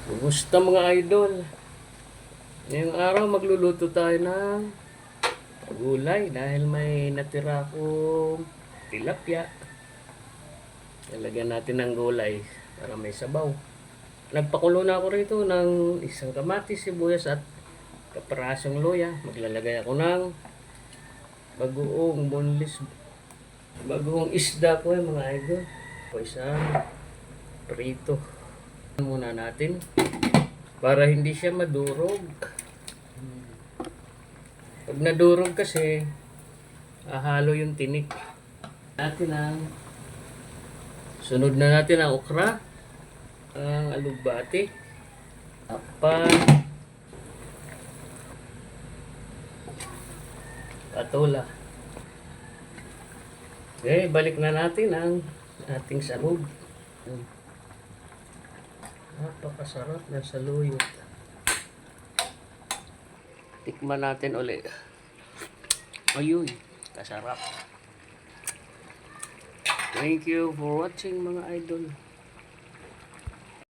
Kumusta mga idol? Ngayong araw magluluto tayo ng gulay dahil may natira akong tilapia. Lalagyan natin ng gulay para may sabaw. Nagpakulo na ako rito ng isang kamatis, sibuyas at kaprasong luya. Maglalagay ako ng bagoong boneless, bagoong isda ko mga idol. O isang prito. Muna natin para hindi siya madurog. Pag nadurog kasi, hahalo yung tinik. Sunod na natin ang okra, ang alugbati, apan, patola. Okay, balik na natin ang ating sahog. Napakasarap na saluyot. Tikman natin ulit. Ayun, kasarap. Thank you for watching mga idol.